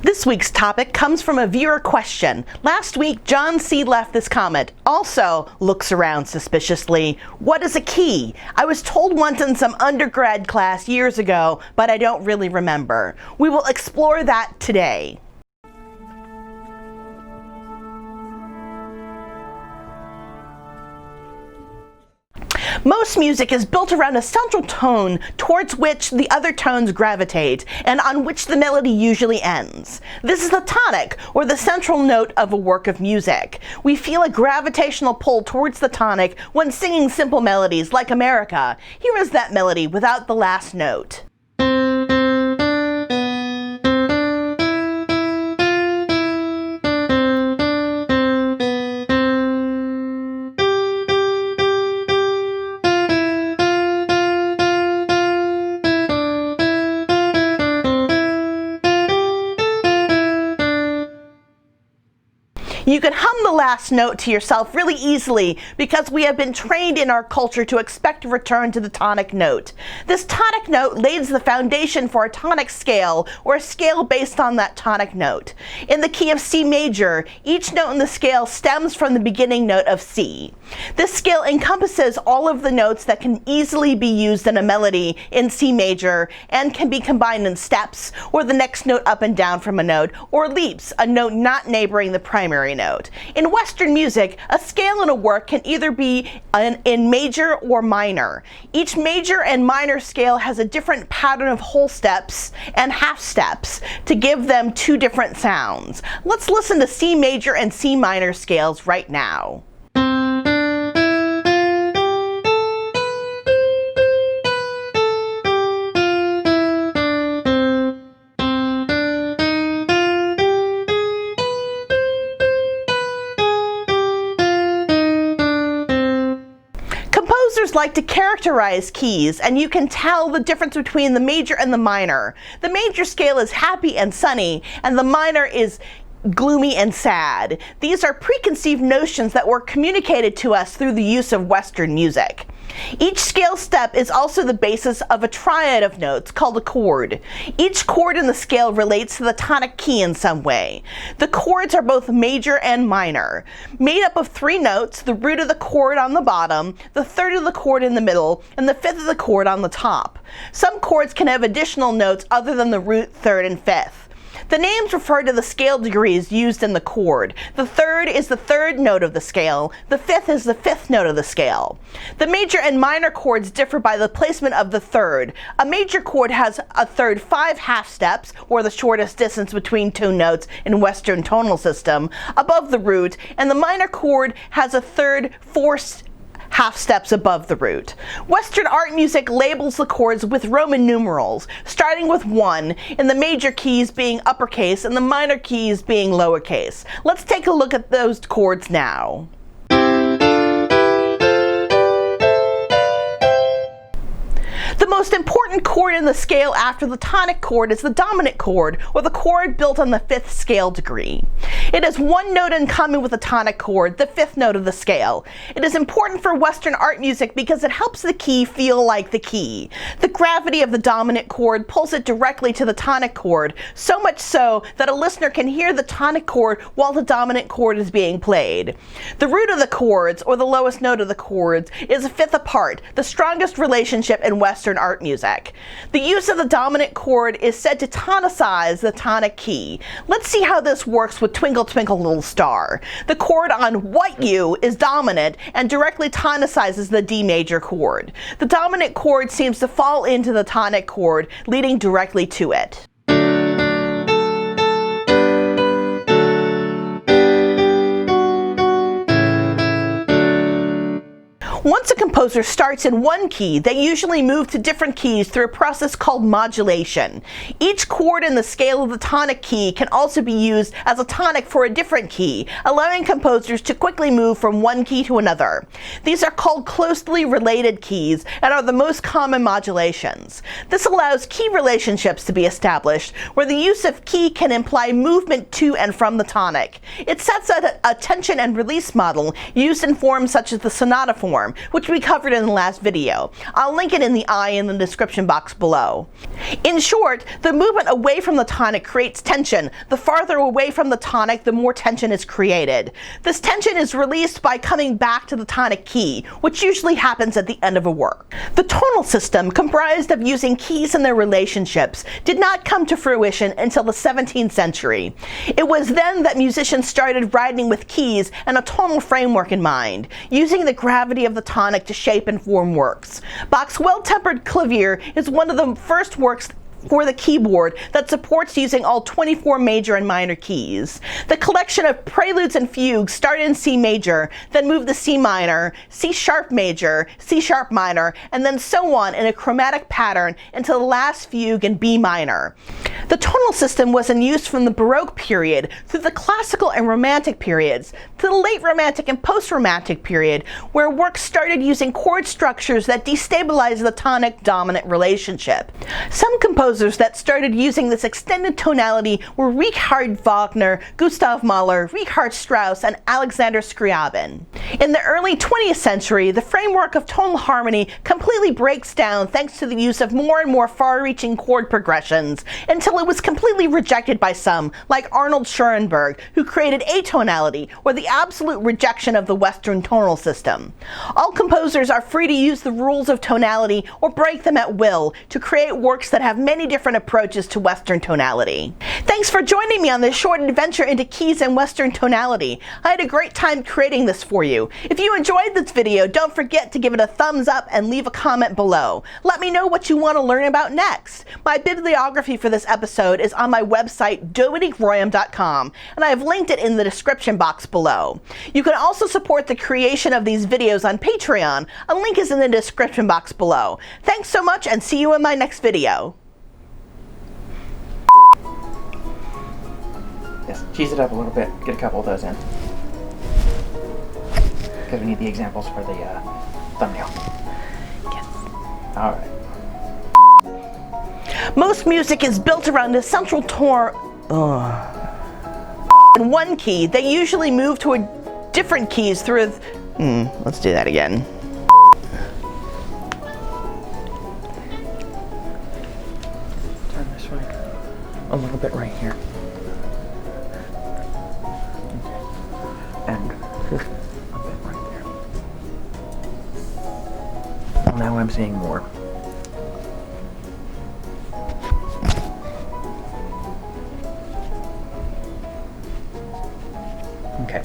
This week's topic comes from a viewer question. Last week, John C. left this comment. Also, looks around suspiciously. What is a key? I was told once in some undergrad class years ago, but I don't really remember. We will explore that today. Most music is built around a central tone towards which the other tones gravitate, and on which the melody usually ends. This is the tonic, or the central note of a work of music. We feel a gravitational pull towards the tonic when singing simple melodies like America. Here is that melody without the last note. You can hum the last note to yourself really easily because we have been trained in our culture to expect a return to the tonic note. This tonic note lays the foundation for a tonic scale, or a scale based on that tonic note. In the key of C major, each note in the scale stems from the beginning note of C. This scale encompasses all of the notes that can easily be used in a melody in C major and can be combined in steps, or the next note up and down from a note, or leaps, a note not neighboring the primary note. In Western music, a scale in a work can either be in major or minor. Each major and minor scale has a different pattern of whole steps and half steps to give them two different sounds. Let's listen to C major and C minor scales right now. Composers like to characterize keys, and you can tell the difference between the major and the minor. The major scale is happy and sunny, and the minor is gloomy and sad. These are preconceived notions that were communicated to us through the use of Western music. Each scale step is also the basis of a triad of notes called a chord. Each chord in the scale relates to the tonic key in some way. The chords are both major and minor. Made up of three notes, the root of the chord on the bottom, the third of the chord in the middle, and the fifth of the chord on the top. Some chords can have additional notes other than the root, third, and fifth. The names refer to the scale degrees used in the chord. The third is the third note of the scale. The fifth is the fifth note of the scale. The major and minor chords differ by the placement of the third. A major chord has a third 5 half steps, or the shortest distance between two notes in Western tonal system, above the root, and the minor chord has a third 4 half steps above the root. Western art music labels the chords with Roman numerals, starting with 1, and the major keys being uppercase and the minor keys being lowercase. Let's take a look at those chords now. The most important chord in the scale after the tonic chord is the dominant chord, or the chord built on the 5th scale degree. It has one note in common with the tonic chord, the 5th note of the scale. It is important for Western art music because it helps the key feel like the key. The gravity of the dominant chord pulls it directly to the tonic chord, so much so that a listener can hear the tonic chord while the dominant chord is being played. The root of the chords, or the lowest note of the chords, is a fifth apart, the strongest relationship in Western art music. The use of the dominant chord is said to tonicize the tonic key. Let's see how this works with Twinkle, Twinkle, Little Star. The chord on What You is dominant and directly tonicizes the D major chord. The dominant chord seems to fall into the tonic chord, leading directly to it. Once a composer starts in one key, they usually move to different keys through a process called modulation. Each chord in the scale of the tonic key can also be used as a tonic for a different key, allowing composers to quickly move from one key to another. These are called closely related keys and are the most common modulations. This allows key relationships to be established, where the use of key can imply movement to and from the tonic. It sets out a tension and release model used in forms such as the sonata form, which becomes covered in the last video. I'll link it in the eye in the description box below. In short, the movement away from the tonic creates tension. The farther away from the tonic, the more tension is created. This tension is released by coming back to the tonic key, which usually happens at the end of a work. The tonal system, comprised of using keys and their relationships, did not come to fruition until the 17th century. It was then that musicians started writing with keys and a tonal framework in mind, using the gravity of the tonic to shape and form works. Bach's Well-Tempered Clavier is one of the first works for the keyboard that supports using all 24 major and minor keys. The collection of preludes and fugues started in C major, then moved to C minor, C sharp major, C sharp minor, and then so on in a chromatic pattern until the last fugue in B minor. The tonal system was in use from the Baroque period through the classical and Romantic periods to the late Romantic and post-Romantic period, where works started using chord structures that destabilized the tonic-dominant relationship. Some composers that started using this extended tonality were Richard Wagner, Gustav Mahler, Richard Strauss, and Alexander Scriabin. In the early 20th century, the framework of tonal harmony completely breaks down thanks to the use of more and more far-reaching chord progressions, until it was completely rejected by some, like Arnold Schoenberg, who created atonality, or the absolute rejection of the Western tonal system. All composers are free to use the rules of tonality or break them at will to create works that have many different approaches to Western tonality. Thanks for joining me on this short adventure into keys and Western tonality. I had a great time creating this for you. If you enjoyed this video, don't forget to give it a thumbs up and leave a comment below. Let me know what you want to learn about next. My bibliography for this episode is on my website, dominiqueroyam.com, and I have linked it in the description box below. You can also support the creation of these videos on Patreon. A link is in the description box below. Thanks so much, and see you in my next video. Yes, cheese it up a little bit. Get a couple of those in. Because we need the examples for the thumbnail. Yes. Alright. Most music is built around a central tone. In one key, they usually move to different keys through let's do that again. Turn this way. A little bit right here. And just a bit right there. Well, now I'm seeing more. Okay.